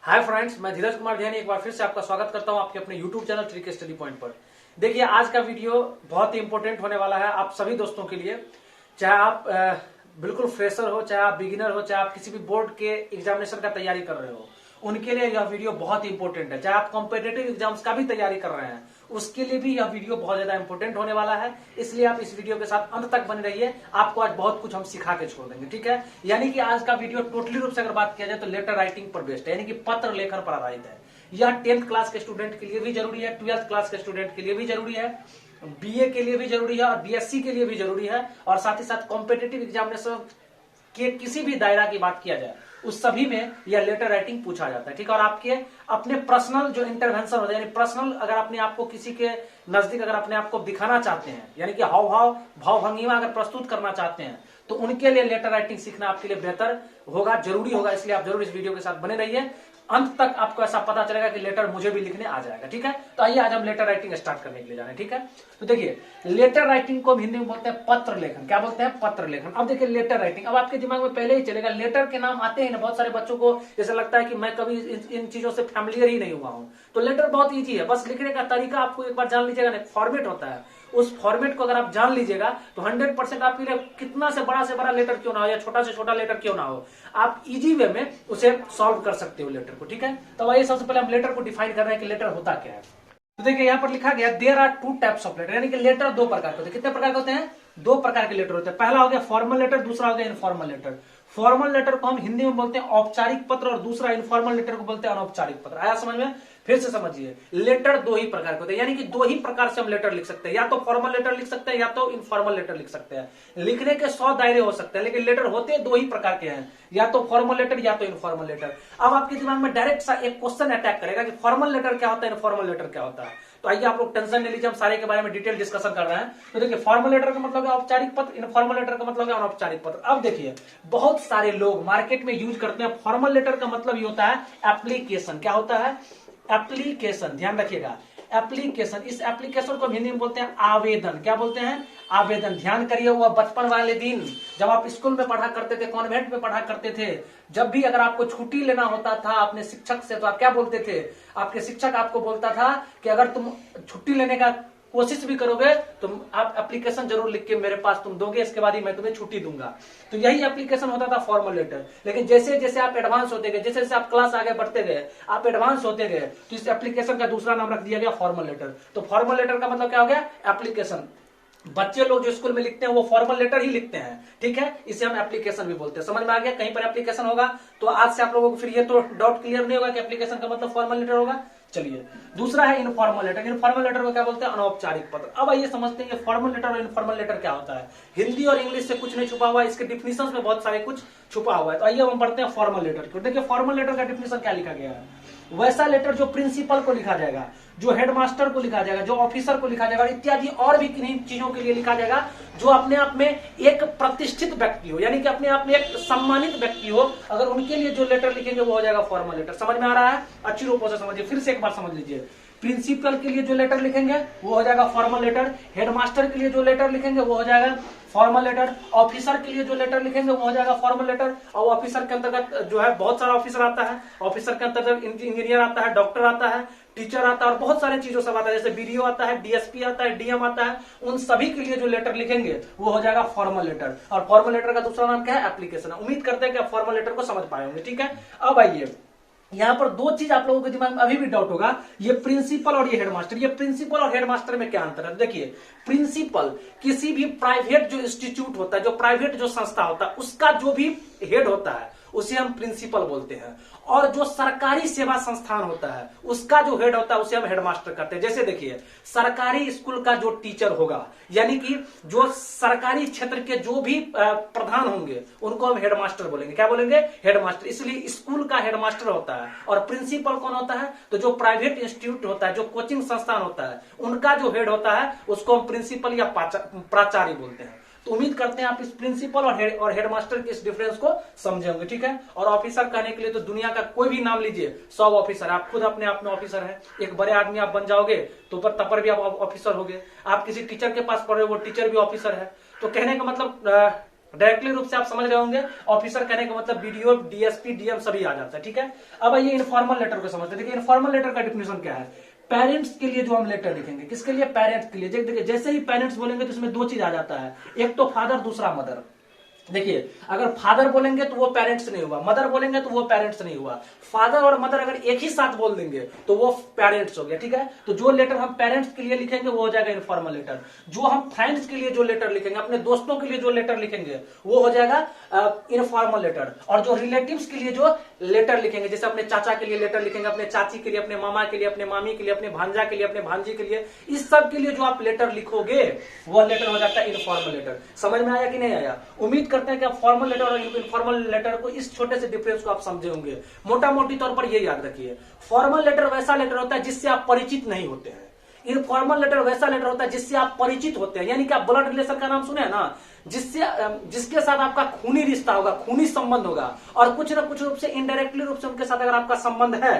Hi friends, मैं धीरज कुमार ध्यानी एक बार फिर से आपका स्वागत करता हूं आपके अपने YouTube channel trick study point पर। देखिए, आज का वीडियो बहुत ही इंपॉर्टेंट होने वाला है आप सभी दोस्तों के लिए। चाहे आप बिल्कुल फ्रेशर हो, चाहे आप बिगिनर हो, चाहे आप किसी भी बोर्ड के एग्जामिनेशन का तैयारी कर रहे हो, उनके लिए यह वीडियो बहुत ही इंपॉर्टेंट है। चाहे आप कॉम्पिटिटिव एग्जाम्स का भी तैयारी कर रहे हैं, उसके लिए भी यह वीडियो बहुत ज्यादा इंपॉर्टेंट होने वाला है। इसलिए आप इस वीडियो के साथ अंत तक बने रहिए। आपको आज बहुत कुछ हम सिखा के छोड़ देंगे, ठीक है। यानी कि आज का वीडियो टोटली रूप से अगर बात किया जाए तो लेटर राइटिंग पर बेस्ड है, यानी कि पत्र लेखन पर आधारित है। यह 10th क्लास के स्टूडेंट के लिए भी जरूरी है, 12th क्लास के स्टूडेंट के लिए भी जरूरी है, बीए के लिए भी जरूरी है और बीएससी के लिए भी जरूरी है। और साथ ही साथ कॉम्पिटिटिव एग्जामिनेशन के किसी भी दायरा की बात किया जाए उस सभी में यह लेटर राइटिंग पूछा जाता है, ठीक है। और आपके अपने पर्सनल जो इंटरवेंशन होता है, यानी पर्सनल अगर अपने आप को किसी के नजदीक अगर अपने आप को दिखाना चाहते हैं, यानी कि हाव भाव भाव भंगिमा अगर प्रस्तुत करना चाहते हैं, तो उनके लिए लेटर राइटिंग सीखना आपके लिए बेहतर होगा, जरूरी होगा। इसलिए आप जरूर इस वीडियो के साथ बने रहिए। अंत तक आपको ऐसा पता चलेगा कि लेटर मुझे भी लिखने आ जाएगा, ठीक है। तो आइए आज हम लेटर राइटिंग स्टार्ट करने के लिए जा रहे हैं, ठीक है। तो देखिए, लेटर राइटिंग को हिंदी में बोलते हैं पत्र लेखन। क्या बोलते हैं? पत्र लेखन। अब देखिए, लेटर राइटिंग, अब आपके दिमाग में पहले ही चलेगा, लेटर के नाम आते हैं ना, बहुत सारे बच्चों को जैसे लगता है कि मैं कभी इन चीजों से फैमिलियर ही नहीं हुआ हूं। तो लेटर बहुत ईजी है, बस लिखने का तरीका आपको एक बार जान लीजिएगा ना, फॉर्मेट होता है। उस फॉर्मेट को अगर आप जान लीजिएगा तो 100% आपके लिए कितना से बड़ा लेटर क्यों ना हो या छोटा से छोटा लेटर क्यों ना हो, आप इजी वे में उसे सॉल्व कर सकते हो लेटर को, ठीक है। तो आइए सबसे पहले हम लेटर को डिफाइन कर रहे हैं कि लेटर होता क्या है। तो देखिए, यहां पर लिखा गया there are 2 types of letter, यानी कि लेटर 2 प्रकार के होते हैं। कितने प्रकार के होते हैं? 2 प्रकार के लेटर होते हैं। पहला हो गया फॉर्मल लेटर, दूसरा हो गया इनफॉर्मल लेटर। फॉर्मल लेटर को हम हिंदी में बोलते हैं औपचारिक पत्र और दूसरा इनफॉर्मल लेटर को बोलते हैं अनौपचारिक पत्र। आया समझ में? फिर से समझिए, लेटर 2 ही प्रकार के होते हैं, यानी कि 2 ही प्रकार से हम लेटर लिख सकते हैं। या तो फॉर्मल लेटर लिख सकते हैं या तो इनफॉर्मल लेटर लिख सकते हैं। लिखने के 100 दायरे हो सकते हैं, लेकिन लेटर होते 2 ही प्रकार के हैं, या तो फॉर्मल लेटर या तो इनफॉर्मल लेटर। अब आपके दिमाग में डायरेक्ट सा एक क्वेश्चन अटैक करेगा कि फॉर्मल लेटर क्या होता है, इनफॉर्मल लेटर क्या होता है। तो आइए आप लोग टेंशन नहीं लीजिए, हम सारे के बारे में डिटेल डिस्कशन कर रहे हैं। तो देखिए, फॉर्मल लेटर का मतलब है औपचारिक पत्र, इनफॉर्मल लेटर का मतलब है अनौपचारिक पत्र। अब देखिए, बहुत सारे लोग मार्केट में यूज करते हैं, फॉर्मल लेटर का मतलब ये होता है एप्लीकेशन। क्या होता है? एप्लीकेशन। ध्यान रखिएगा, एप्लीकेशन। इस एप्लीकेशन को हिंदी में बोलते हैं आवेदन। क्या बोलते हैं? आवेदन। ध्यान करिए, वो बचपन वाले दिन जब आप स्कूल में पढ़ा करते थे, कॉन्वेंट में पढ़ा करते थे, जब भी अगर आपको छुट्टी लेना होता था अपने शिक्षक से, तो आप क्या बोलते थे? आपके शिक्षक आपको बोलता था कि अगर तुम छुट्टी लेने का कोशिश भी करोगे तो आप एप्लीकेशन जरूर लिख के मेरे पास तुम दोगे, इसके बाद ही मैं तुम्हें छुट्टी दूंगा। तो यही एप्लीकेशन होता था फॉर्मल लेटर। लेकिन जैसे जैसे आप एडवांस होते गए, जैसे जैसे आप क्लास आगे बढ़ते गए, आप एडवांस होते गए, तो इस एप्लीकेशन का दूसरा नाम रख दिया गया फॉर्मल लेटर। तो फॉर्मल लेटर का मतलब क्या हो गया? एप्लीकेशन। बच्चे लोग जो स्कूल में लिखते हैं वो फॉर्मल लेटर ही लिखते हैं, ठीक है। इसे हम एप्लीकेशन भी बोलते हैं। समझ में आ गया? कहीं पर एप्लीकेशन होगा तो आज से आप लोगों को फिर ये तो डाउट क्लियर नहीं होगा कि एप्लीकेशन का मतलब फॉर्मल लेटर होगा। चलिए, दूसरा है इनफॉर्मल लेटर। इनफॉर्मल लेटर को क्या बोलते हैं? अनौपचारिक पत्र। अब आइए समझते हैं फॉर्मल लेटर और इनफॉर्मल लेटर क्या होता है। हिंदी और इंग्लिश से कुछ नहीं छुपा हुआ है, इसके डिफिनेशन में बहुत सारे कुछ छुपा हुआ है। तो आइए हम पढ़ते हैं फॉर्मल लेटर को। देखिए, फॉर्मल लेटर का डिफिनेशन क्या लिखा गया है। वैसा लेटर जो प्रिंसिपल को लिखा जाएगा, जो हेडमास्टर को लिखा जाएगा, जो ऑफिसर को लिखा जाएगा, इत्यादि और भी किन्हीं चीजों के लिए लिखा जाएगा, जो अपने आप में एक प्रतिष्ठित व्यक्ति हो, यानी कि अपने आप में एक सम्मानित व्यक्ति हो, अगर उनके लिए जो लेटर लिखेंगे वो हो जाएगा फॉर्मल लेटर। समझ में आ रहा है? अच्छी रूपों से समझिए, फिर से एक बार समझ लीजिए। प्रिंसिपल के लिए जो लेटर लिखेंगे वो हो जाएगा फॉर्मल लेटर, हेडमास्टर के लिए जो लेटर लिखेंगे वो हो जाएगा फॉर्मल लेटर, ऑफिसर के लिए जो लेटर लिखेंगे वो हो जाएगा फॉर्मल लेटर। और ऑफिसर के अंतर्गत जो है बहुत सारा ऑफिसर आता है। ऑफिसर के अंतर्गत इंजीनियर आता है, डॉक्टर आता है, टीचर आता है और बहुत सारे चीजों सब आता है, जैसे बीडीओ आता है, डीएसपी आता है, डीएम आता है। उन सभी के लिए जो लेटर लिखेंगे वो हो जाएगा फॉर्मल लेटर। और फॉर्मल लेटर का दूसरा नाम क्या है? एप्लीकेशन। उम्मीद करते हैं कि आप फॉर्मल लेटर को समझ पाए होंगे, ठीक है। अब आइए, यहां पर 2 चीज आप लोगों के दिमाग में अभी भी डाउट होगा, ये प्रिंसिपल और ये हेडमास्टर। ये प्रिंसिपल और हेडमास्टर में क्या अंतर है? देखिए, प्रिंसिपल किसी भी प्राइवेट जो इंस्टीट्यूट होता है, जो प्राइवेट जो संस्था होता है, उसका जो भी हेड होता है उसे हम प्रिंसिपल बोलते हैं। और जो सरकारी सेवा संस्थान होता है उसका जो हेड होता है उसे हम हेडमास्टर करते हैं। जैसे देखिए, सरकारी स्कूल का जो टीचर होगा, यानी कि जो सरकारी क्षेत्र के जो भी प्रधान होंगे उनको हम हेडमास्टर बोलेंगे। क्या बोलेंगे? हेडमास्टर। इसलिए स्कूल का हेडमास्टर होता है। और प्रिंसिपल कौन होता है? तो जो प्राइवेट इंस्टीट्यूट होता है, जो कोचिंग संस्थान होता है, उनका जो हेड होता है उसको हम प्रिंसिपल या प्राचार्य बोलते हैं। तो उम्मीद करते हैं आप इस प्रिंसिपल और हेडमास्टर के इस डिफरेंस को समझे होंगे, ठीक है। और ऑफिसर कहने के लिए तो दुनिया का कोई भी नाम लीजिए, 100 ऑफिसर। आप खुद अपने आप में ऑफिसर हैं। एक बड़े आदमी आप बन जाओगे तो तब पर भी आप ऑफिसर होगे। आप किसी टीचर के पास पढ़ रहे हो, वो टीचर भी ऑफिसर है। तो कहने का मतलब डायरेक्टली रूप से आप समझ रहे होंगे, ऑफिसर कहने का मतलब बीडीओ, डीएसपी, डीएम सभी आ जाता है, ठीक है। अब आइए इनफॉर्मल लेटर को समझते हैं। देखिए इनफॉर्मल लेटर का डिफिनेशन क्या है। पेरेंट्स के लिए जो हम लेटर लिखेंगे, किसके लिए, पेरेंट्स के लिए। देखिए जैसे ही पेरेंट्स बोलेंगे तो इसमें दो चीज आ जाता है, एक तो फादर, दूसरा मदर। देखिए अगर फादर बोलेंगे तो वो पेरेंट्स नहीं हुआ, मदर बोलेंगे तो वो पेरेंट्स नहीं हुआ। फादर और मदर अगर एक ही साथ बोल देंगे तो वो पेरेंट्स हो गया, ठीक है। तो जो लेटर हम पेरेंट्स के लिए लिखेंगे वो हो जाएगा इनफॉर्मल लेटर। जो हम फ्रेंड्स के लिए जो लेटर लिखेंगे, अपने दोस्तों के लिए जो लेटर लिखेंगे वो हो जाएगा इनफॉर्मल लेटर। और जो रिलेटिव्स के लिए जो लेटर लिखेंगे, जैसे अपने चाचा के लिए लेटर लिखेंगे, अपने चाची के लिए, अपने मामा के लिए, अपने मामी के लिए, अपने भांजा के लिए, अपने भांजी के लिए, इस सब के लिए जो आप लेटर लिखोगे वो लेटर हो जाता है इनफॉर्मल लेटर। समझ में आया कि नहीं आया। उम्मीद करते हैं कि आप फॉर्मल लेटर और इनफॉर्मल लेटर को, इस छोटे से डिफरेंस को आप समझे होंगे। मोटा मोटी तौर पर ये याद रखिए, फॉर्मल लेटर वैसा लेटर होता है जिससे आप परिचित नहीं होते हैं। इनफॉर्मल लेटर वैसा लेटर होता है जिससे आप परिचित होते हैं, यानी कि आप ब्लड रिलेशन का नाम सुने हैं ना, जिसके साथ आपका खूनी रिश्ता होगा, खूनी संबंध होगा, और कुछ ना कुछ रूप से इनडायरेक्टली रूप से उनके साथ अगर आपका संबंध है,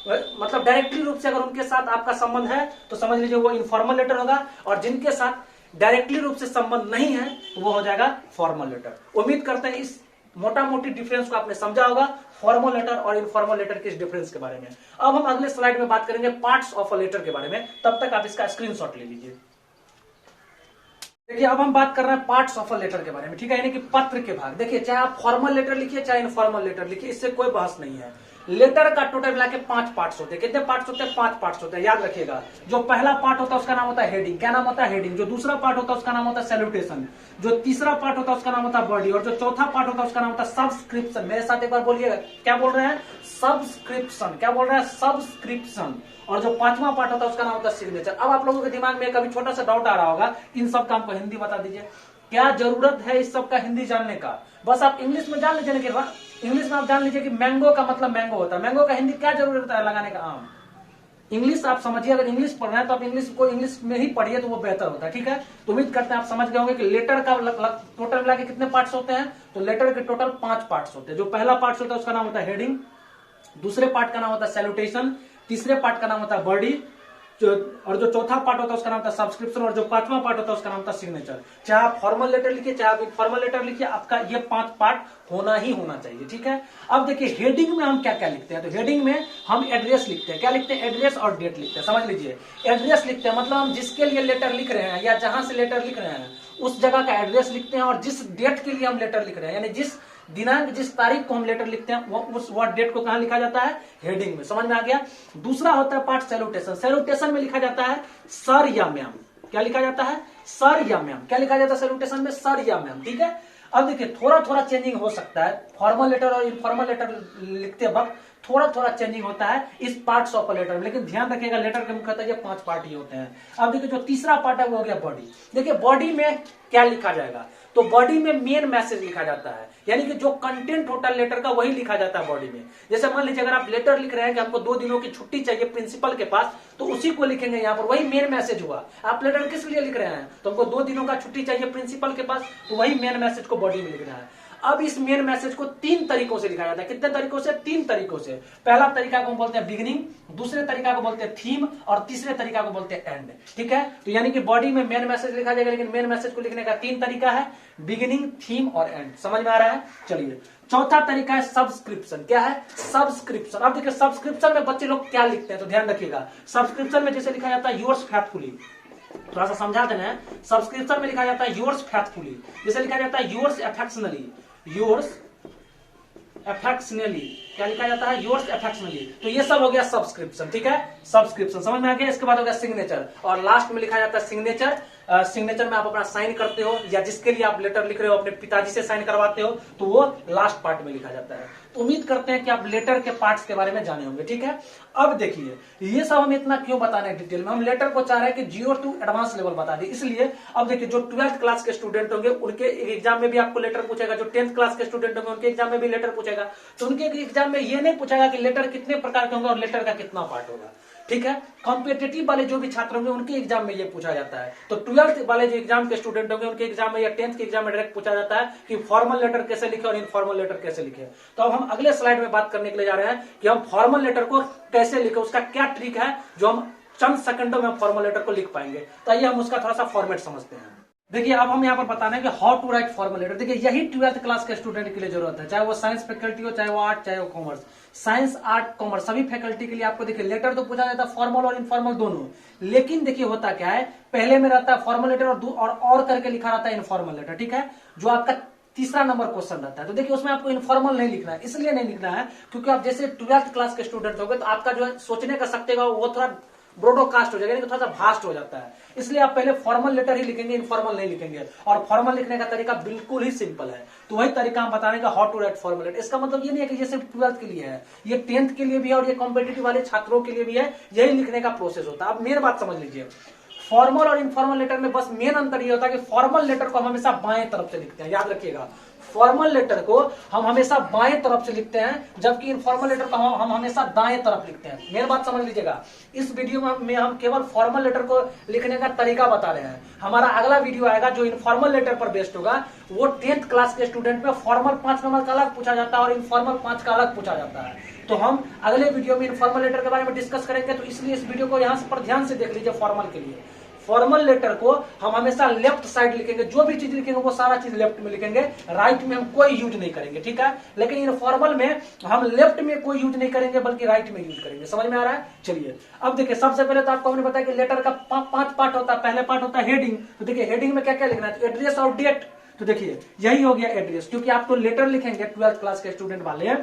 मतलब डायरेक्टली रूप से अगर उनके साथ आपका संबंध है तो समझ लीजिए वो इनफॉर्मल लेटर होगा, और जिनके साथ डायरेक्टली रूप से संबंध नहीं है तो वो हो जाएगा फॉर्मल लेटर। उम्मीद करते हैं इस मोटा मोटी डिफरेंस को आपने समझा होगा, फॉर्मल लेटर और इनफॉर्मल लेटर के इस डिफरेंस के बारे में। अब हम अगले स्लाइड में बात करेंगे पार्ट्स ऑफ अ लेटर के बारे में, तब तक आप इसका स्क्रीनशॉट ले लीजिए। देखिए अब हम बात कर रहे हैं पार्ट्स ऑफ अ लेटर के बारे में, ठीक है, यानी कि पत्र के भाग। देखिए चाहे आप फॉर्मल लेटर लिखिए चाहे इनफॉर्मल लेटर लिखिए, इससे कोई बहस नहीं है। लेटर का टोटल मिला के 5 पार्ट्स होते हैं। कितने पार्ट्स होते हैं? 5 पार्ट्स होते हैं, याद रखिएगा। जो पहला पार्ट होता है उसका नाम होता है हेडिंग। क्या नाम होता है? हेडिंग। जो दूसरा पार्ट होता है उसका नाम होता है सैल्यूटेशन। जो तीसरा पार्ट होता है उसका नाम होता है बॉडी। और जो चौथा पार्ट होता है उसका नाम होता है सब्सक्रिप्शन। मेरे साथ एक बार बोलिएगा, क्या बोल रहे हैं? सब्सक्रिप्शन। क्या बोल रहे हैं? सब्सक्रिप्शन। और जो पांचवा पार्ट होता है उसका नाम होता है सिग्नेचर। अब आप लोगों के दिमाग में कभी छोटा सा डाउट आ रहा होगा, इन सब का हमको हिंदी बता दीजिए। क्या जरूरत है इस सब का हिंदी जानने का? बस आप इंग्लिश में जान लीजिए ना, इंग्लिश में आप जान लीजिए कि मैंगो का मतलब मैंगो होता है। मैंगो का हिंदी क्या जरूरत है लगाने का? आम। इंग्लिश आप समझिए, अगर इंग्लिश पढ़ना है तो आप इंग्लिश में ही पढ़िए तो वो बेहतर होता है, ठीक है। तो उम्मीद करते हैं आप समझ गए होंगे कि लेटर का टोटल मिला के कितने पार्ट्स होते हैं। तो लेटर के टोटल 5 पार्ट्स होते हैं। जो पहला पार्ट होता है उसका नाम होता है हेडिंग, दूसरे पार्ट का नाम होता है सैल्यूटेशन, तीसरे पार्ट का नाम होता है बॉडी, और जो चौथा पार्ट होता है उसका नाम होता है सब्सक्रिप्शन, और जो पांचवा पार्ट होता है उसका नाम होता है सिग्नेचर। चाहे आप फॉर्मल लेटर लिखिए चाहे आप इनफॉर्मल लेटर लिखिए, आपका ये 5 पार्ट होना ही होना चाहिए, ठीक है। अब देखिए हेडिंग में हम क्या क्या लिखते हैं। तो हेडिंग में हम एड्रेस लिखते हैं। क्या लिखते हैं? एड्रेस और डेट लिखते हैं। समझ लीजिए, एड्रेस लिखते हैं मतलब हम जिसके लिए लेटर लिख रहे हैं या जहां से लेटर लिख रहे हैं उस जगह का एड्रेस लिखते हैं, और जिस डेट के लिए हम लेटर लिख रहे हैं, यानी जिस दिनांक, जिस तारीख को हम लेटर लिखते हैं वो डेट को कहां लिखा जाता है? हेडिंग में। समझ में आ गया। दूसरा होता है पार्ट सैल्यूटेशन। सैल्यूटेशन में लिखा जाता है सर या मैम। क्या लिखा जाता है? सर या मैम। क्या लिखा जाता है सैल्यूटेशन में? सर या मैम, ठीक है। अब देखिए थोड़ा थोड़ा चेंजिंग हो सकता है, फॉर्मल लेटर और इनफॉर्मल लेटर लिखते वक्त थोड़ा थोड़ा चेंजिंग होता है इस पार्ट्स ऑफ अ लेटर में, लेकिन ध्यान रखिएगा लेटर के मुख्यतः ये 5 पार्ट ही होते हैं। अब देखिए जो तीसरा पार्ट है वो हो गया बॉडी। देखिए बॉडी में क्या लिखा जाएगा? तो बॉडी में मेन मैसेज लिखा जाता है, यानी कि जो कंटेंट होता है लेटर का वही लिखा जाता है बॉडी में। जैसे मान लीजिए अगर आप लेटर लिख रहे हैं कि हमको 2 दिनों की छुट्टी चाहिए प्रिंसिपल के पास, तो उसी को लिखेंगे यहाँ पर, वही मेन मैसेज हुआ। आप लेटर किस लिए लिख रहे हैं? तो हमको 2 दिनों का छुट्टी चाहिए प्रिंसिपल के पास, तो वही मेन मैसेज को बॉडी में लिखना है। अब इस मेन मैसेज को 3 तरीकों से लिखा जाता है। कितने तरीकों से? 3 तरीकों से। पहला तरीका को बोलते हैं बिगिनिंग, दूसरे तरीका को बोलते हैं थीम, और तीसरे तरीका को बोलते हैं एंड, ठीक है। तो यानी कि बॉडी में मेन मैसेज लिखा जाएगा, लेकिन मेन मैसेज को लिखने का 3 तरीका है, बिगिनिंग, थीम और एंड। समझ में आ रहा है? चलिए चौथा तरीका है सब्सक्रिप्शन। क्या है? सब्सक्रिप्शन। अब देखिए सब्सक्रिप्शन में बच्चे लोग क्या लिखते हैं, तो ध्यान रखिएगा। सब्सक्रिप्शन में जैसे लिखा जाता है योर्स फेथफुली, थोड़ा सा समझा देना है। सब्सक्रिप्शन में लिखा जाता है योर्स फेथफुली, जैसे लिखा जाता है योर्स अफेक्शनली, योर्स अफेक्शनली। क्या लिखा जाता है? योर्स अफेक्शनली। तो ये सब हो गया सब्सक्रिप्शन, ठीक है। सब्सक्रिप्शन समझ में आ गया। इसके बाद हो गया सिग्नेचर, और लास्ट में लिखा जाता है सिग्नेचर। सिग्नेचर में आप अपना साइन करते हो, या जिसके लिए आप लेटर लिख रहे हो अपने पिताजी से साइन करवाते हो, तो वो लास्ट पार्ट में लिखा जाता है। तो उम्मीद करते हैं कि आप लेटर के पार्ट्स के बारे में जाने होंगे, ठीक है। अब देखिए ये सब हम इतना क्यों बता रहे हैं डिटेल में, हम लेटर को चाह रहे हैं कि 0 to एडवांस लेवल बता दें, इसलिए। अब देखिए जो 12th क्लास के स्टूडेंट होंगे उनके एग्जाम में भी आपको लेटर पूछेगा, जो 10th क्लास के स्टूडेंट होंगे उनके एग्जाम में भी लेटर पूछेगा। तो उनके एग्जाम में ये नहीं पूछेगा कि लेटर कितने प्रकार के होंगे और लेटर का कितना पार्ट होगा, ठीक है। कॉम्पिटेटिव वाले जो भी छात्र होंगे उनके एग्जाम में ये पूछा जाता है। तो 12th वाले जो एग्जाम के स्टूडेंट होंगे उनके एग्जाम में या 10th के एग्जाम में डायरेक्ट पूछा जाता है कि फॉर्मल लेटर कैसे लिखे और इनफॉर्मल लेटर कैसे लिखे। तो अब हम अगले स्लाइड में बात करने के लिए जा रहे हैं कि हम फॉर्मल लेटर को कैसे लिखे, उसका क्या ट्रिक है जो हम चंद सेकंडों में फॉर्मल लेटर को लिख पाएंगे। तो आइए हम उसका थोड़ा सा फॉर्मेट समझते हैं। देखिए अब हम यहाँ पर बताना है कि how to write formal letter. देखिए यही 12th क्लास के स्टूडेंट के लिए जरूरत है, चाहे वो साइंस फैकल्टी हो, चाहे वो आर्ट, चाहे वो कॉमर्स। साइंस, आर्ट, कॉमर्स सभी फैकल्टी के लिए आपको देखिए लेटर तो पूछा जाता है फॉर्मल और इनफॉर्मल दोनों। लेकिन देखिए होता क्या है, पहले में रहता है फॉर्मल लेटर और करके लिखा रहता है इनफॉर्मल लेटर, ठीक है, जो आपका तीसरा नंबर क्वेश्चन रहता है। तो देखिए उसमें आपको इनफॉर्मल नहीं लिखना है, इसलिए नहीं लिखना है क्योंकि आप जैसे 12th क्लास के स्टूडेंट हो गए तो आपका जो है सोचने का शक्ति का वो थोड़ा ब्रॉडकास्ट हो जाएगा, यानी कि थोड़ा सा भास्ट हो जाता है। इसलिए आप पहले फॉर्मल लेटर ही लिखेंगे, इनफॉर्मल नहीं लिखेंगे। और फॉर्मल लिखने का तरीका बिल्कुल ही सिंपल है, तो वही तरीका हम बताने का how to write formal letter. इसका मतलब ये नहीं है कि ये सिर्फ 12th के लिए है, ये 10th के लिए भी है और ये कॉम्पिटिटिव वाले छात्रों के लिए भी है। यही लिखने का प्रोसेस होता है। अब मेन बात समझ लीजिए, फॉर्मल और इनफॉर्मल लेटर में बस मेन अंतर ये होता है कि फॉर्मल लेटर को हम हमेशा बाएं तरफ से लिखते हैं, याद रखिएगा। फॉर्मल लेटर को हम हमेशा बाएं तरफ से लिखते हैं, जबकि इनफॉर्मल लेटर को हम हमेशा दाएं तरफ लिखते हैं। मेन बात समझ लीजिएगा। इस वीडियो में हम केवल फॉर्मल लेटर को लिखने का तरीका बता रहे हैं। हमारा अगला वीडियो आएगा जो इनफॉर्मल लेटर पर बेस्ड होगा, वो 10th क्लास के स्टूडेंट में फॉर्मल 5 नंबर का अलग पूछा जाता है और इनफॉर्मल 5 का अलग पूछा जाता है। तो हम अगले वीडियो में इनफॉर्मल लेटर के बारे में डिस्कस करेंगे, तो इसलिए इस वीडियो को यहाँ पर ध्यान से देख लीजिए। फॉर्मल के लिए फॉर्मल लेटर को हम हमेशा लेफ्ट साइड लिखेंगे, जो भी चीज लिखेंगे वो सारा चीज लेफ्ट में लिखेंगे, राइट में हम कोई यूज नहीं करेंगे, ठीक है। लेकिन इनफॉर्मल में हम लेफ्ट में कोई यूज नहीं करेंगे बल्कि राइट में यूज करेंगे। समझ में आ रहा है? चलिए अब देखिए, सबसे पहले तो आपको हमने बताया कि लेटर का 5 पार्ट होता है। पहले पार्ट होता है हेडिंग। तो देखिए हेडिंग में क्या क्या लिखना है, तो एड्रेस और डेट। तो देखिए यही हो गया एड्रेस, क्योंकि आप तो लेटर लिखेंगे 12th क्लास के स्टूडेंट वाले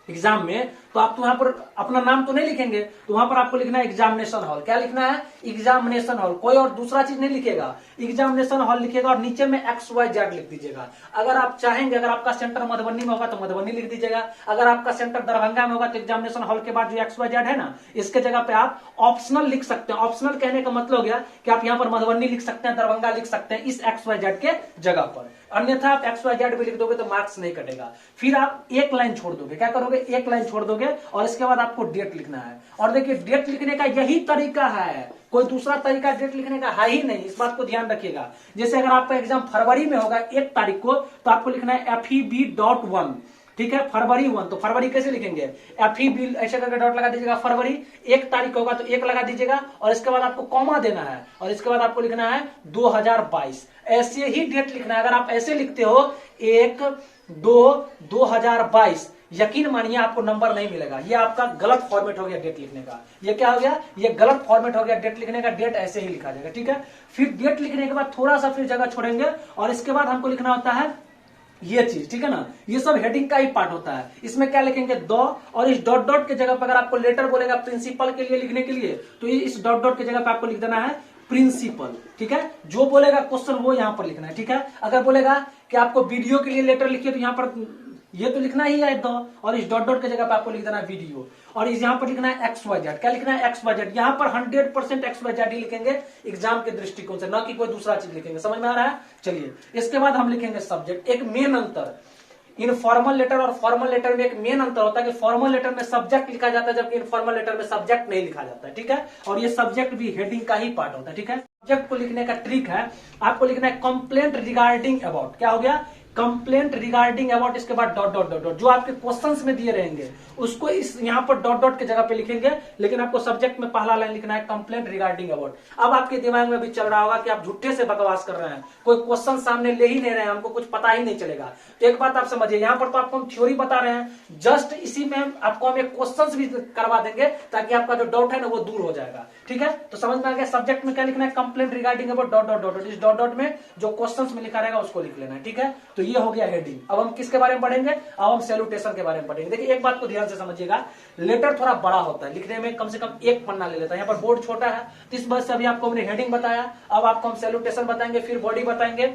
एग्जाम में, तो आप तो वहां पर अपना नाम तो नहीं लिखेंगे, तो वहां पर आपको लिखना है एग्जामिनेशन हॉल। क्या लिखना है? Examination hall. कोई और दूसरा चीज नहीं लिखेगा, एग्जामिनेशन हॉल लिखेगा और नीचे में XYZ लिख दीजिएगा। अगर आप चाहेंगे, अगर आपका सेंटर मधुबनी में होगा तो मधुबनी लिख दीजिएगा। अगर आपका सेंटर दरभंगा में होगा तो एग्जामिनेशन हॉल के बाद जो XYZ है ना, इसके जगह पे आप ऑप्शनल लिख सकते हैं। ऑप्शनल कहने का मतलब हो गया कि आप यहाँ पर मधुबनी लिख सकते हैं, दरभंगा लिख सकते हैं इस XYZ के जगह पर। अन्यथा आप XYZ भी लिख दोगे तो मार्क्स नहीं कटेगा। फिर आप एक लाइन छोड़ दोगे, क्या करोगे? एक लाइन छोड़ दोगे और इसके बाद आपको डेट लिखना है। और देखिए डेट लिखने का यही तरीका है, कोई दूसरा तरीका डेट लिखने का है ही नहीं, इस बात को ध्यान रखिएगा। जैसे अगर आपका एग्जाम फरवरी में होगा 1 तारीख को, तो आपको लिखना है FEB.1, ठीक है, फरवरी 1। तो फरवरी कैसे लिखेंगे? FEB ऐसे करके डॉट लगा दीजिएगा। फरवरी 1 तारीख होगा तो 1 लगा दीजिएगा और इसके बाद आपको कॉमा देना है और इसके बाद आपको लिखना है 2022। ऐसे ही डेट लिखना है। अगर आप ऐसे लिखते हो 1-2-2022, यकीन मानिए आपको नंबर नहीं मिलेगा। ये आपका गलत फॉर्मेट हो गया डेट लिखने का। ये क्या हो गया? ये गलत फॉर्मेट हो गया डेट लिखने का। डेट ऐसे ही लिखा जाएगा, ठीक है। फिर डेट लिखने के बाद थोड़ा सा फिर जगह छोड़ेंगे और इसके बाद हमको लिखना होता है ये चीज, ठीक है ना। ये सब हेडिंग का ही पार्ट होता है। इसमें क्या लिखेंगे? दो, और इस डॉट डॉट के जगह पर अगर आपको लेटर बोलेगा प्रिंसिपल के लिए लिखने के लिए, तो इस डॉट डॉट के जगह पर आपको लिख देना है प्रिंसिपल, ठीक है। जो बोलेगा क्वेश्चन वो यहां पर लिखना है, ठीक है। अगर बोलेगा कि आपको वीडियो के लिए लेटर लिखिए, तो यहां पर ये तो लिखना ही है दो, और इस डॉट डॉट के जगह पे आपको लिख देना है वीडियो, और इस यहाँ पर लिखना है XYZ। क्या लिखना है? XYZ। यहाँ पर 100% XYZ ही लिखेंगे एग्जाम के दृष्टिकोण से, ना कि कोई दूसरा चीज लिखेंगे। समझ में आ रहा है? चलिए इसके बाद हम लिखेंगे सब्जेक्ट। एक मेन अंतर इनफॉर्मल लेटर और फॉर्मल लेटर में, एक मेन अंतर होता है कि फॉर्मल लेटर में सब्जेक्ट लिखा जाता है जबकि इनफॉर्मल लेटर में सब्जेक्ट नहीं लिखा जाता है, ठीक है। और ये सब्जेक्ट भी हेडिंग का ही पार्ट होता है, ठीक है। सब्जेक्ट को लिखने का ट्रिक है, आपको लिखना है कंप्लेंट रिगार्डिंग अबाउट। क्या हो गया? कंप्लेंट रिगार्डिंग अबाउट, इसके बाद डॉट डॉट डॉट डॉट। जो आपके क्वेश्चंस में दिए रहेंगे उसको इस यहाँ पर डॉट डॉट के जगह पे लिखेंगे, लेकिन आपको सब्जेक्ट में पहला लाइन लिखना है कंप्लेंट रिगार्डिंग अबाउट। अब आपके दिमाग में भी चल रहा होगा कि आप झूठे से बकवास कर रहे हैं, कोई क्वेश्चन सामने ले ही नहीं रहे हैं, हमको कुछ पता ही नहीं चलेगा। तो एक बात आप समझिए, यहाँ पर तो आपको हम थ्योरी बता रहे हैं, जस्ट इसी में आपको हम एक क्वेश्चन भी करवा देंगे ताकि आपका जो डाउट है ना वो दूर हो जाएगा, ठीक है। तो समझ में आ गया? सब्जेक्ट में क्या लिखना है? Complaint regarding about dot dot dot. इस डॉट डॉट में जो क्वेश्चन में लिखा रहेगा उसको लिख लेना है, ठीक है। तो ये हो गया हेडिंग। अब हम किसके बारे में पढ़ेंगे? अब हम सैल्यूटेशन के बारे में पढ़ेंगे। देखिए एक बात को ध्यान से समझिएगा, लेटर थोड़ा बड़ा होता है लिखने में, कम से कम 1 पन्ना ले लेता है। यहाँ पर बोर्ड छोटा है, तो इस वजह से अभी आपको हमने हेडिंग बताया, अब आपको हम सैल्यूटेशन बताएंगे, फिर बॉडी बताएंगे।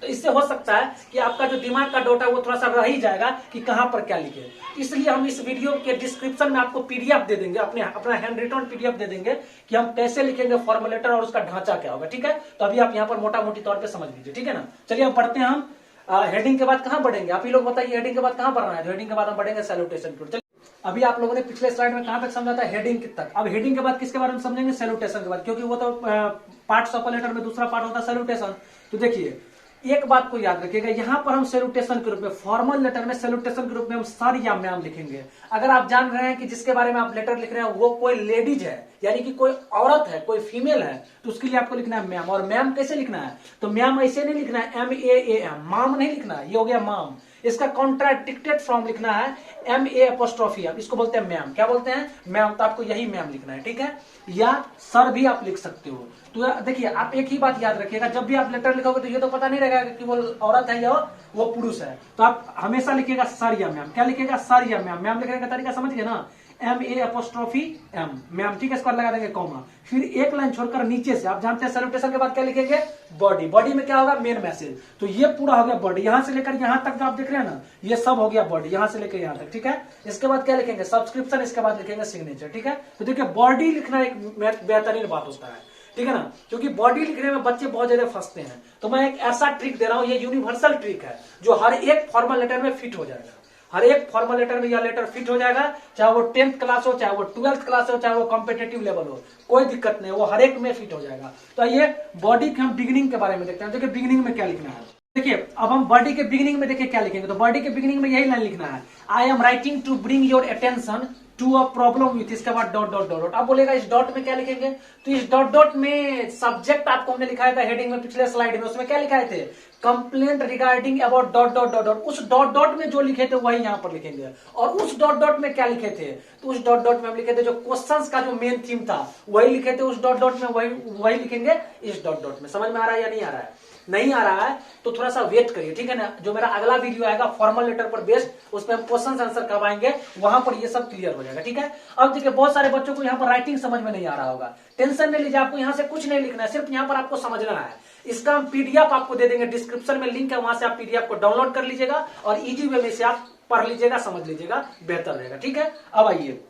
तो इससे हो सकता है कि आपका जो दिमाग का डाउट है वो थोड़ा सा रह ही जाएगा कि कहां पर क्या लिखे। इसलिए हम इस वीडियो के डिस्क्रिप्शन में आपको PDF दे देंगे, अपना हैंड रिटन PDF दे देंगे कि हम कैसे लिखेंगे फॉर्मल लेटर और उसका ढांचा क्या होगा, ठीक है। तो अभी आप यहाँ पर मोटा मोटी तौर पर समझ लीजिए, ठीक है ना। चलिए हम पढ़ते हैं। हम हेडिंग के बाद कहां बढ़ेंगे? आप ही लोग बताइए, हेडिंग के बाद कहां बढ़ना है? हेडिंग के बाद हम बढ़ेंगे सैल्यूटेशन की ओर। अभी आप लोगों ने पिछले स्लाइड में कहां तक समझा था? हेडिंग तक। अब हेडिंग के बाद किसके बारे में समझेंगे? सैल्यूटेशन के बाद, क्योंकि वो तो पार्ट्स ऑफ लेटर में दूसरा पार्ट होता है सैल्यूटेशन। तो देखिए एक बात को याद रखिएगा, यहाँ पर हम सैल्यूटेशन के रूप में, फॉर्मल लेटर में सैल्यूटेशन के रूप में हम सर या मैम लिखेंगे। अगर आप जान रहे हैं कि जिसके बारे में आप लेटर लिख रहे हैं वो कोई लेडीज है, यानी कि कोई औरत है, कोई फीमेल है, तो उसके लिए आपको लिखना है मैम। और मैम कैसे लिखना है, तो मैम ऐसे नहीं लिखना है MAAM, माम नहीं लिखना है, ये हो गया माम। इसका कॉन्ट्राडिक्टेड फॉर्म लिखना है MA', इसको बोलते हैं मैम। क्या बोलते हैं, मैम। तो आपको यही मैम लिखना है, ठीक है, या सर भी आप लिख सकते हो। तो देखिए, आप एक ही बात याद रखिएगा, जब भी आप लेटर लिखोगे तो ये तो पता नहीं रहेगा कि वो औरत है या वो पुरुष है, तो आप हमेशा लिखिएगा सर या मैम। क्या लिखिएगा, सर या मैम। मैम लिखने का तरीका समझ गए ना, MA'M, मैम, ठीक है। इसके बाद लगा देंगे कॉमा, फिर एक लाइन छोड़कर नीचे से, आप जानते हैं सैल्यूटेशन के बाद क्या लिखेंगे, बॉडी। बॉडी में क्या होगा, मेन मैसेज। तो ये पूरा हो गया बॉडी, यहां से लेकर यहां तक जो आप देख रहे हैं ना, ये सब हो गया बॉडी, यहां से लेकर यहां तक, ठीक है। इसके बाद क्या लिखेंगे, सब्सक्रिप्शन, इसके बाद लिखेंगे सिग्नेचर, ठीक है। तो देखिए, बॉडी लिखना एक बेहतरीन बात होता है, ठीक है ना, क्योंकि बॉडी लिखने में बच्चे बहुत ज्यादा फंसते हैं। तो मैं एक ऐसा ट्रिक दे रहा हूं, ये यूनिवर्सल ट्रिक है जो हर एक फॉर्मल लेटर में फिट हो जाएगा। हर एक फॉर्मल लेटर में यह लेटर फिट हो जाएगा, चाहे वो 10th क्लास हो, चाहे वो 12th क्लास हो, चाहे वो कॉम्पिटेटिव लेवल हो, कोई दिक्कत नहीं, वो हर एक में फिट हो जाएगा। तो ये बॉडी के हम बिगिनिंग के बारे में देखते हैं। देखिए बिगिनिंग में क्या लिखना है, देखिए अब हम बॉडी के बिगिनिंग में देखिए क्या लिखेंगे। तो बॉडी के बिगिनिंग में यही लाइन लिखना है, I am writing to bring your attention to a problem with, इसके बाद डॉट डॉट डॉट डॉट। आप बोलेगा इस डॉट में क्या लिखेंगे, तो इस डॉट डॉट में सब्जेक्ट आपको हमने लिखाया था हेडिंग में पिछले स्लाइड में, उसमें क्या लिखाए थे, complaint regarding about dot dot dot dot. उस डॉट डॉट में जो लिखे थे वही यहां पर लिखेंगे। और उस डॉट डॉट में क्या लिखे थे, तो उस डॉट डॉट में हम लिखे थे जो क्वेश्चंस का जो मेन थीम था वही लिखे थे उस डॉट डॉट में, वही लिखेंगे इस डॉट डॉट में। समझ में आ रहा है या नहीं आ रहा है, नहीं आ रहा है तो थोड़ा सा वेट करिए, ठीक है ना। जो मेरा अगला वीडियो आएगा फॉर्मल लेटर पर बेस्ड, उसमें हम क्वेश्चन आंसर करवाएंगे, वहां पर ये सब क्लियर हो जाएगा, ठीक है। अब देखिए, बहुत सारे बच्चों को यहाँ पर राइटिंग समझ में नहीं आ रहा होगा, टेंशन नहीं लीजिए, आपको यहाँ से कुछ नहीं लिखना है, सिर्फ यहाँ पर आपको समझना है। इसका हम PDF आपको दे देंगे, डिस्क्रिप्शन में लिंक है, वहां से आप PDF को डाउनलोड कर लीजिएगा और इजी वे में से आप पढ़ लीजिएगा, समझ लीजिएगा, बेहतर रहेगा, ठीक है। अब आइए,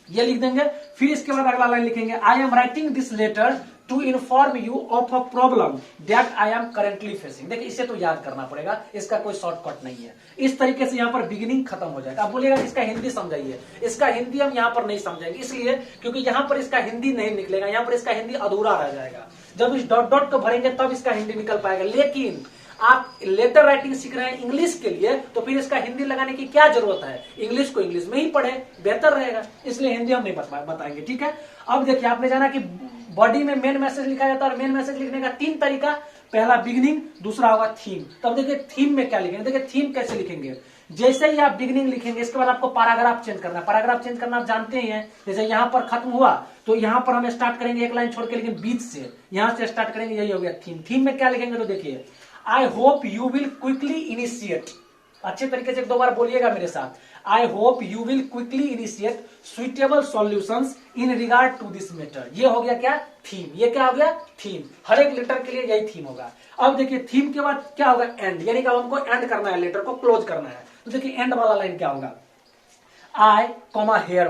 ये लिख देंगे, फिर इसके बाद अगला लाइन लिखेंगे, I am writing this letter to inform you of a problem that I am currently facing. देखिए, इसे तो याद करना पड़ेगा, इसका कोई शॉर्टकट नहीं है। इस तरीके से यहाँ पर बिगिनिंग खत्म हो जाएगा। आप बोलिएगा इसका हिंदी समझाइए, इसका हिंदी हम यहाँ पर नहीं समझाएंगे, इसलिए क्योंकि यहाँ पर इसका हिंदी नहीं निकलेगा, यहाँ पर इसका हिंदी अधूरा रह जाएगा। जब इस डॉट डॉट को भरेंगे तब इसका हिंदी निकल पाएगा। लेकिन आप लेटर राइटिंग सीख रहे हैं इंग्लिश के लिए, तो फिर इसका हिंदी लगाने की क्या जरूरत है, इंग्लिश को इंग्लिश में ही पढ़े, बेहतर रहेगा, इसलिए हिंदी हम नहीं बताएंगे, ठीक है। अब देखिए, आपने जाना कि बॉडी में मेन मैसेज लिखा जाता है और मेन मैसेज लिखने का 3 तरीका, पहला बिगिनिंग, दूसरा होगा थीम। तब देखिए थीम में क्या लिखेंगे, देखिए थीम कैसे लिखेंगे, जैसे ही आप बिगिनिंग लिखेंगे इसके बाद आपको पैराग्राफ चेंज करना है। पैराग्राफ चेंज करना आप जानते ही हैं, जैसे यहां पर खत्म हुआ तो यहां पर हम स्टार्ट करेंगे एक लाइन छोड़ के, लेकिन बीच से यहां से स्टार्ट करेंगे, यही हो गया थीम। थीम में क्या लिखेंगे, तो देखिए, I hope you will quickly initiate, अच्छे तरीके से 1-2 बार बोलिएगा मेरे साथ, I hope you will quickly initiate suitable solutions in regard to this matter. ये हो गया क्या, थीम। ये क्या हो गया, थीम। हर एक लेटर के लिए यही थीम होगा। अब देखिए, थीम के बाद क्या होगा, एंड, यानी कि हमको एंड करना है, लेटर को क्लोज करना है। तो देखिए, एंड वाला लाइन क्या होगा, I hair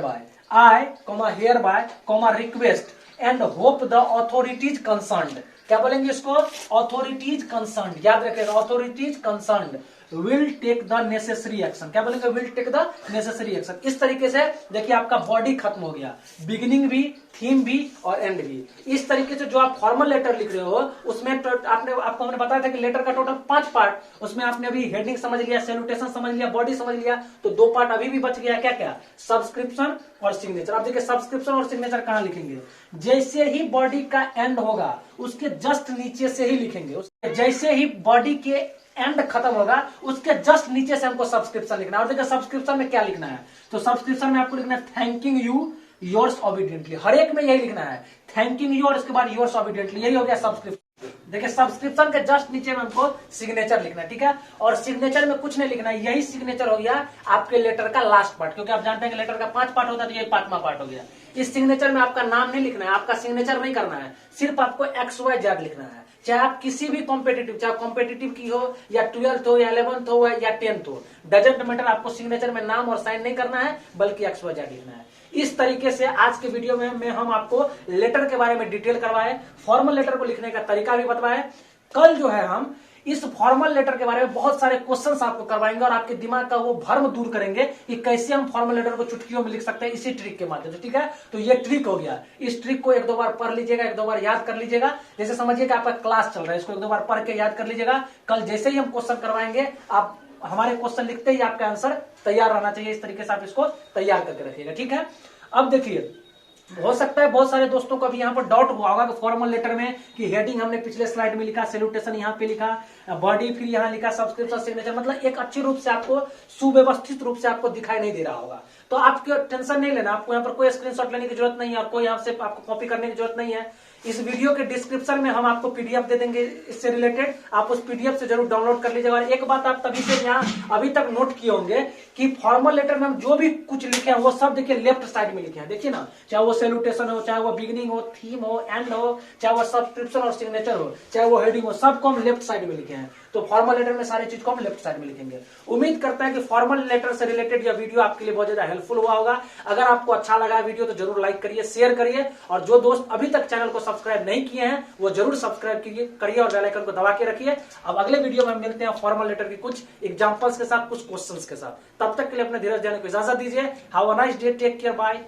bye request and hope the authorities concerned. क्या बोलेंगे इसको, ऑथोरिटीज कंसर्न्ड, याद रखिएगा, authorities concerned will take the necessary action. क्या बोलेंगे, will take the necessary action. इस तरीके से देखिए आपका बॉडी खत्म हो गया, बिगिनिंग भी, थीम भी और एंड भी। इस तरीके से जो आप फॉर्मल लेटर लिख रहे हो उसमें आपको हमने बताया था कि लेटर का टोटल 5 पार्ट, उसमें आपने अभी हेडिंग समझ लिया, सैल्यूटेशन समझ लिया, बॉडी समझ लिया, तो 2 पार्ट अभी भी बच गया, क्या क्या, सब्सक्रिप्शन और सिग्नेचर। अब देखिए, सब्सक्रिप्शन और सिग्नेचर कहां लिखेंगे, जैसे ही बॉडी का एंड होगा उसके जस्ट नीचे से ही लिखेंगे। जैसे ही बॉडी के एंड खत्म होगा उसके जस्ट नीचे से हमको सब्सक्रिप्शन लिखना है। और देखिए, सब्सक्रिप्शन में क्या लिखना है, तो सब्सक्रिप्शन में आपको लिखना है थैंकिंग यू योर्स ऑबिडियंटली। हर एक में यही लिखना है, थैंकिंग यू और इसके बाद योर्स ऑबिडियंटली, यही हो गया सब्सक्रिप्शन। देखिए, सब्सक्रिप्शन के जस्ट नीचे में हमको सिग्नेचर लिखना है, ठीक है। और सिग्नेचर में कुछ नहीं लिखना है, यही सिग्नेचर हो गया आपके लेटर का लास्ट पार्ट, क्योंकि आप जानते हैं कि लेटर का 5 पार्ट होता है, तो ये 5वां पार्ट हो गया। इस सिग्नेचर में आपका नाम नहीं लिखना है, आपका सिग्नेचर नहीं करना है, सिर्फ आपको XYZ लिखना है। चाहे आप किसी भी कॉम्पिटिटिव, चाहे कॉम्पिटिटिव की हो या 12th हो या 11th हो या 10th हो, डजंट मैटर, आपको सिग्नेचर में नाम और साइन नहीं करना है, बल्कि XYZ लिखना है। इस तरीके से आज के वीडियो में हम आपको लेटर के बारे में डिटेल करवाए, फॉर्मल लेटर को लिखने का तरीका भी बताए। कल जो है हम इस फॉर्मल लेटर के बारे में बहुत सारे क्वेश्चंस आपको करवाएंगे और आपके दिमाग का वो भ्रम दूर करेंगे कि कैसे हम फॉर्मल लेटर को चुटकियों में लिख सकते हैं इसी ट्रिक के माध्यम से। ठीक है, तो ये ट्रिक हो गया। इस ट्रिक को एक दो बार पढ़ लीजिएगा, एक दो बार याद कर लीजिएगा। जैसे समझिए कि आपका क्लास चल रहा है, इसको एक दो बार पढ़ के याद कर लीजिएगा। कल जैसे ही हम क्वेश्चन करवाएंगे, आप हमारे क्वेश्चन लिखते ही आपका आंसर तैयार रहना चाहिए। इस तरीके से आप इसको तैयार करके रखिएगा। ठीक है, अब देखिए, हो सकता है बहुत सारे दोस्तों को भी यहाँ पर डाउट हुआ होगा कि फॉर्मल लेटर में कि हेडिंग हमने पिछले स्लाइड में लिखा, सैल्यूटेशन यहाँ पे लिखा, बॉडी फिर यहाँ लिखा, सब्सक्रिप्शन सिग्नेचर, मतलब एक अच्छी रूप से आपको सुव्यवस्थित रूप से आपको दिखाई नहीं दे रहा होगा। तो आपको टेंशन नहीं लेना, आपको यहाँ पर कोई स्क्रीनशॉट लेने की जरूरत नहीं है और कोई यहाँ से आपको कॉपी करने की जरूरत नहीं है। इस वीडियो के डिस्क्रिप्शन में हम आपको पीडीएफ दे देंगे इससे रिलेटेड, आप उस पीडीएफ से जरूर डाउनलोड कर लीजिएगा। और एक बात आप तभी से यहाँ अभी तक नोट किए होंगे कि फॉर्मल लेटर में हम जो भी कुछ लिखे हैं वो सब देखिए लेफ्ट साइड में लिखे हैं। देखिए ना, चाहे वो सैल्यूटेशन हो, चाहे वो बिगिनिंग हो, थीम हो, एंड हो, चाहे वो सब्सक्रिप्शन और सिग्नेचर हो, चाहे वो हेडिंग हो, सबको हम लेफ्ट साइड में लिखे हैं। तो फॉर्मल लेटर में सारी चीज को हम लेफ्ट साइड में लिखेंगे। उम्मीद करते हैं कि फॉर्मल लेटर से रिलेटेड यह वीडियो आपके लिए बहुत ज्यादा हेल्पफुल हुआ होगा। अगर आपको अच्छा लगा वीडियो तो जरूर लाइक करिए, शेयर करिए, और जो दोस्त अभी तक चैनल को सब्सक्राइब नहीं किए हैं वो जरूर सब्सक्राइब करिए और बेल आइकन को दबा के रखिए। अब अगले वीडियो में मिलते हैं फॉर्मल लेटर की कुछ एग्जांपल्स के साथ, कुछ क्वेश्चंस के साथ। तब तक के लिए अपने धीरज देने को इजाजत दीजिए। Have a nice day, take care, bye.